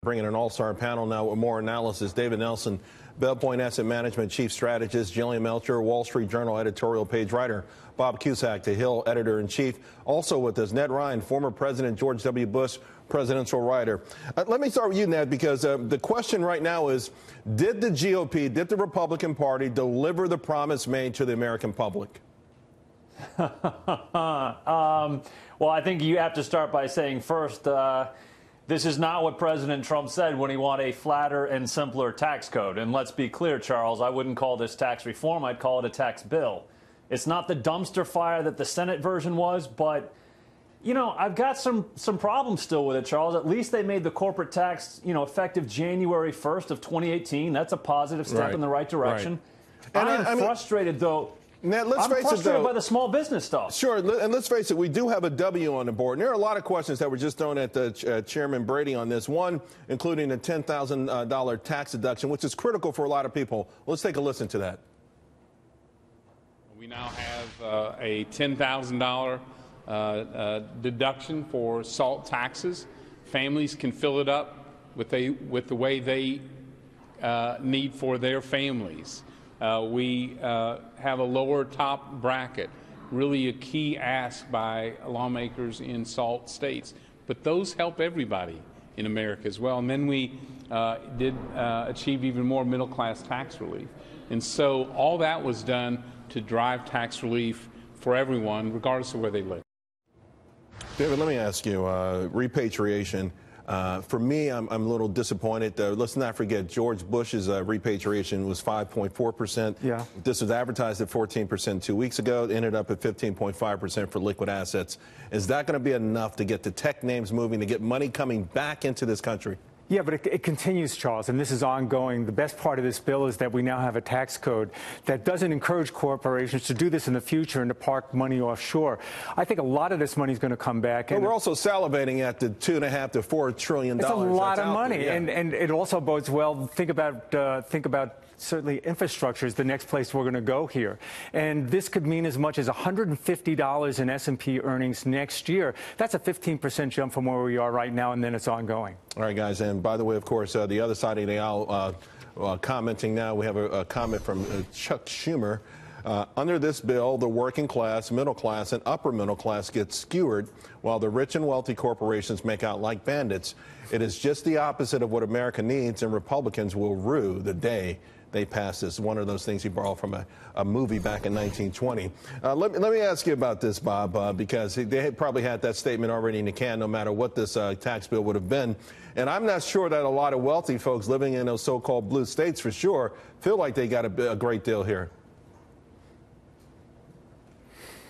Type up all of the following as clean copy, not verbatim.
Bringing an all-star panel now with more analysis. David Nelson, Bell Point Asset Management Chief Strategist, Jillian Melcher, Wall Street Journal editorial page writer, Bob Cusack, the Hill editor-in-chief. Also with us, Ned Ryan, former President George W. Bush presidential writer. Let me start with you, Ned, because the question right now is, did the GOP, did the Republican Party deliver the promise made to the American public? Well, I think you have to start by saying first, this is not what President Trump said when he wanted a flatter and simpler tax code. And let's be clear, Charles, I wouldn't call this tax reform. I'd call it a tax bill. It's not the dumpster fire that the Senate version was, but, you know, I've got some problems still with it, Charles. At least they made the corporate tax, effective January 1st of 2018. That's a positive step in the right direction. Right. And I'm frustrated, though. Ned, let's face it, though. I'm frustrated by the small business stuff. Sure, and let's face it, we do have a W on the board. And there are a lot of questions that were just thrown at the Chairman Brady on this. One, including a $10,000 tax deduction, which is critical for a lot of people. Let's take a listen to that. We now have a $10,000 deduction for SALT taxes. Families can fill it up with the way they need for their families. We have a lower top bracket, really a key ask by lawmakers in SALT states. But those help everybody in America as well. And then we did achieve even more middle-class tax relief. And so all that was done to drive tax relief for everyone, regardless of where they live. David, let me ask you, repatriation. For me, I'm a little disappointed. Let's not forget, George Bush's repatriation was 5.4%. Yeah. This was advertised at 14% 2 weeks ago. It ended up at 15.5% for liquid assets. Is that going to be enough to get the tech names moving, to get money coming back into this country? Yeah, but it continues, Charles, and this is ongoing. The best part of this bill is that we now have a tax code that doesn't encourage corporations to do this in the future and to park money offshore. I think a lot of this money is going to come back. But we're also salivating at the $2.5 to $4 trillion. It's a lot of money, yeah. and it also bodes well. Think about certainly infrastructure is the next place we're going to go here. And this could mean as much as $150 in S&P earnings next year. That's a 15% jump from where we are right now, and then it's ongoing. All right, guys. And by the way, of course, the other side of the aisle commenting now. We have a comment from Chuck Schumer. Under this bill, the working class, middle class, and upper middle class get skewered, while the rich and wealthy corporations make out like bandits. It is just the opposite of what America needs, and Republicans will rue the day they pass this. One of those things he borrowed from a movie back in 1920. Let me ask you about this, Bob, because they had probably had that statement already in the can, no matter what this tax bill would have been. And I'm not sure that a lot of wealthy folks living in those so-called blue states, for sure, feel like they got a great deal here.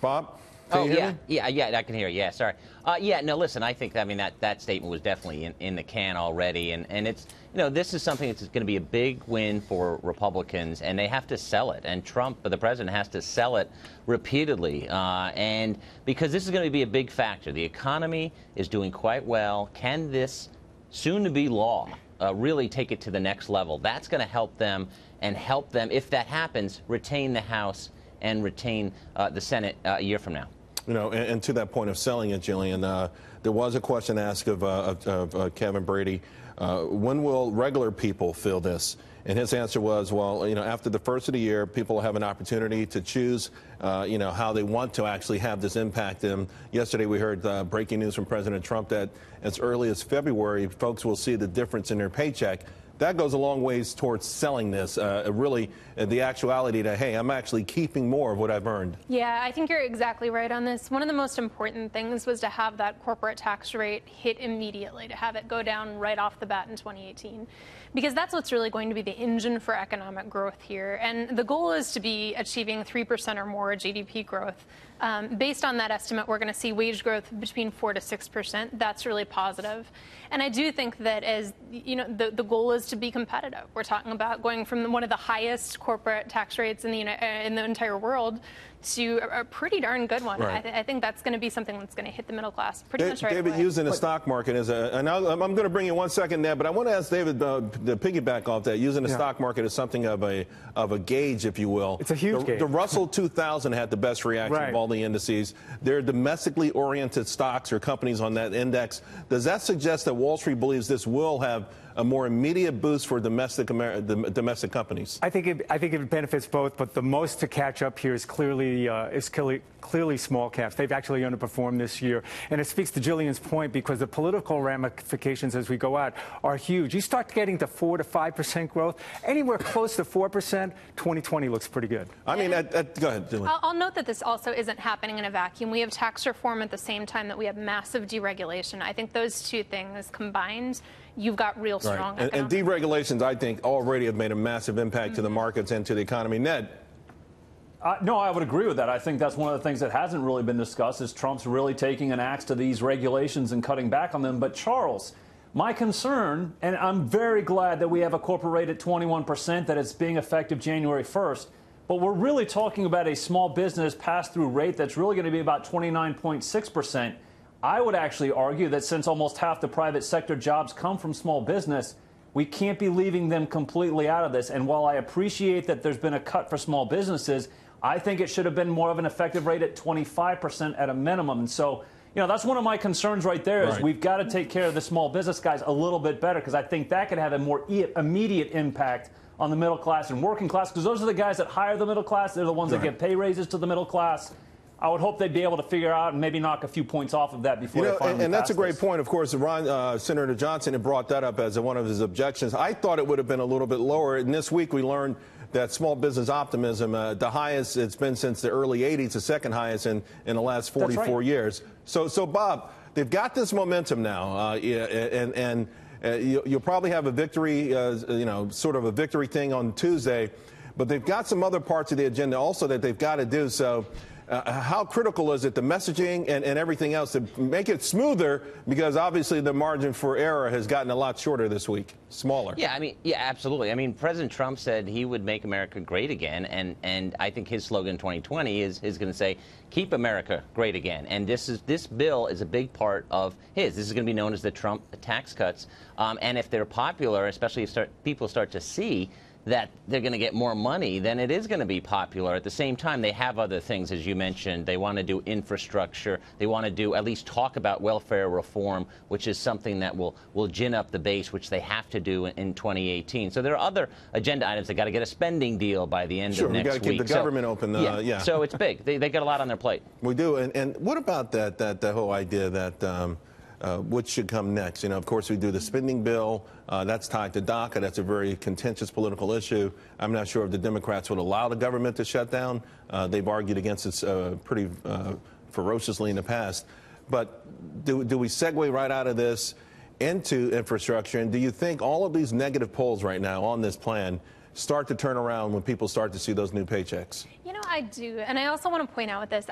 Bob? Oh, yeah, I can hear you. Yeah, sorry. No, listen, I think, that statement was definitely in the can already. And it's, this is something that's going to be a big win for Republicans, and they have to sell it. And Trump, the president, has to sell it repeatedly. And because this is going to be a big factor. The economy is doing quite well. Can this soon-to-be law really take it to the next level? That's going to help them, and help them, if that happens, retain the House and retain the Senate a year from now. And to that point of selling it, Jillian, there was a question asked of Kevin Brady. When will regular people feel this? And his answer was, well, after the first of the year, people have an opportunity to choose, how they want to actually have this impact. And yesterday we heard breaking news from President Trump that as early as February, folks will see the difference in their paycheck. That goes a long ways towards selling this, really the actuality that, hey, I'm actually keeping more of what I've earned. Yeah, I think you're exactly right on this. One of the most important things was to have that corporate tax rate hit immediately, to have it go down right off the bat in 2018. Because that's what's really going to be the engine for economic growth here. And the goal is to be achieving 3% or more GDP growth. Based on that estimate, we're going to see wage growth between 4 to 6%. That's really positive. And I do think that, as the goal is to be competitive. We're talking about going from one of the highest corporate tax rates in the entire world to a pretty darn good one. Right. I think that's going to be something that's going to hit the middle class pretty much right David, away. using the stock market as and I'm going to bring you 1 second, Ned, but I want to ask David to piggyback off that, using the stock market as something of a gauge, if you will. It's a huge gauge. The Russell 2000 had the best reaction of all the indices. They're domestically oriented stocks or companies on that index. Does that suggest that Wall Street believes this will have a more immediate boost for domestic companies? I think it benefits both, but the most to catch up here is clearly small caps. They've actually underperformed this year, and it speaks to Jillian's point because the political ramifications as we go out are huge. You start getting to 4 to 5% growth, anywhere close to 4%. 2020 looks pretty good. I mean, go ahead, Jillian. I'll note that this also isn't happening in a vacuum. We have tax reform at the same time that we have massive deregulation. I think those two things combined, you've got real strong right. And deregulations, I think, already have made a massive impact to the markets and to the economy. Ned? No, I would agree with that. I think that's one of the things that hasn't really been discussed is Trump's really taking an axe to these regulations and cutting back on them. But, Charles, my concern, and I'm very glad that we have a corporate rate at 21%, that it's being effective January 1st, but we're really talking about a small business pass-through rate that's really going to be about 29.6%. I would actually argue that since almost half the private sector jobs come from small business, we can't be leaving them completely out of this. And while I appreciate that there's been a cut for small businesses, I think it should have been more of an effective rate at 25% at a minimum. And so, that's one of my concerns right there is we've got to take care of the small business guys a little bit better because I think that could have a more immediate impact on the middle class and working class because those are the guys that hire the middle class. They're the ones that give pay raises to the middle class. I would hope they'd be able to figure out and maybe knock a few points off of that before they finally and that's a great this. point. Of course, Senator Johnson had brought that up as one of his objections. I thought it would have been a little bit lower. And this week we learned that small business optimism, the highest it's been since the early 80s, the second highest in the last 44 years. So, Bob, they've got this momentum now, and you'll probably have a victory, sort of a victory thing on Tuesday. But they've got some other parts of the agenda also that they've got to do. So how critical is it, the messaging and everything else, to make it smoother? Because obviously the margin for error has gotten a lot shorter this week, smaller. Yeah, absolutely. I mean, President Trump said he would make America great again. And I think his slogan 2020 is going to say, keep America great again. And this bill is a big part of his. This is going to be known as the Trump tax cuts. And if they're popular, especially if people start to see that they're going to get more money, then it is going to be popular. At the same time, they have other things, as you mentioned. They want to do infrastructure. They want to do at least talk about welfare reform, which is something that will gin up the base, which they have to do in 2018. So there are other agenda items. They got to get a spending deal by the end of next week. Sure, we got to keep the government open. Yeah. So it's big. They got a lot on their plate. We do. And what about that whole idea that which should come next? Of course, we do the spending bill. That's tied to DACA. That's a very contentious political issue. I'm not sure if the Democrats would allow the government to shut down. They've argued against it pretty ferociously in the past. But do we segue right out of this into infrastructure? And do you think all of these negative polls right now on this plan start to turn around when people start to see those new paychecks? I do. And I also want to point out with this,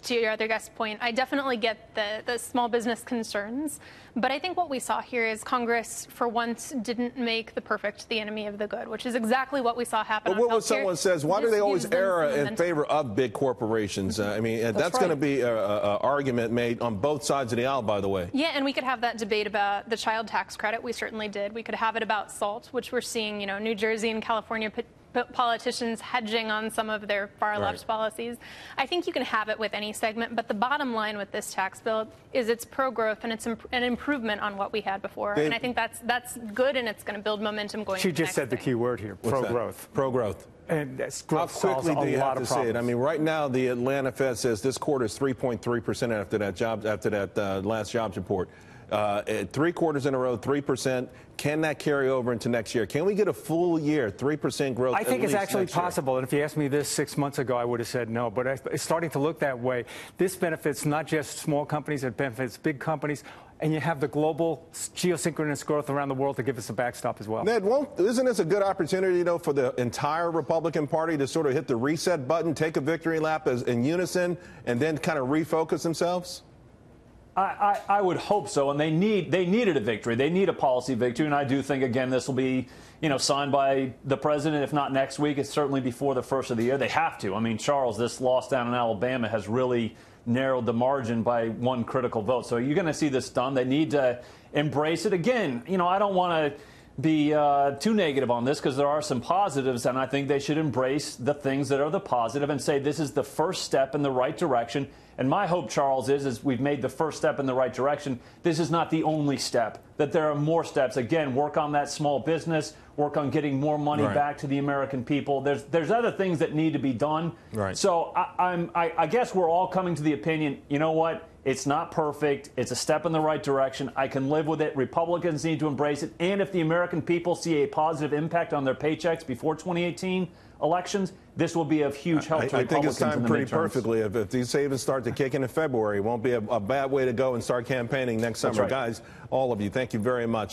to your other guest's point, I definitely get the small business concerns. But I think what we saw here is Congress, for once, didn't make the perfect the enemy of the good, which is exactly what we saw happen. But what when someone says, why do they always err in favor of big corporations? That's going to be an argument made on both sides of the aisle, by the way. Yeah, and we could have that debate about the child tax credit. We certainly did. We could have it about SALT, which we're seeing, New Jersey and California politicians hedging on some of their far-left policies. I think you can have it with any segment, but the bottom line with this tax bill is it's pro-growth and it's an improvement on what we had before. And I think that's good, and it's going to build momentum going. She just said the key word here: pro-growth. Pro-growth. And how quickly do you have to see it? I mean, right now the Atlanta Fed says this quarter is 3.3% after that last jobs report. 3 quarters in a row, 3%. Can that carry over into next year? Can we get a full year, 3% growth? I think it's actually possible. And if you asked me this 6 months ago, I would have said no. But it's starting to look that way. This benefits not just small companies, it benefits big companies. And you have the global geosynchronous growth around the world to give us a backstop as well. Ned, isn't this a good opportunity, for the entire Republican Party to sort of hit the reset button, take a victory lap in unison, and then kind of refocus themselves? I would hope so, and they needed a victory. They need a policy victory, and I do think, again, this will be, signed by the president, if not next week. It's certainly before the first of the year. They have to. I mean, Charles, this loss down in Alabama has really narrowed the margin by one critical vote. So you're going to see this done. They need to embrace it. Again, I don't want to be too negative on this because there are some positives, and I think they should embrace the things that are the positive and say this is the first step in the right direction. And my hope, Charles, is we've made the first step in the right direction. This is not the only step, that there are more steps. Again, work on that small business, work on getting more money back to the American people. There's other things that need to be done. Right. So I guess we're all coming to the opinion, you know what? It's not perfect. It's a step in the right direction. I can live with it. Republicans need to embrace it. And if the American people see a positive impact on their paychecks before 2018 elections, this will be of huge help to I think Republicans it's timed in the pretty midterms. perfectly. If these savings start to kick in February, it won't be a bad way to go and start campaigning next summer. right. Guys, all of you, thank you very much.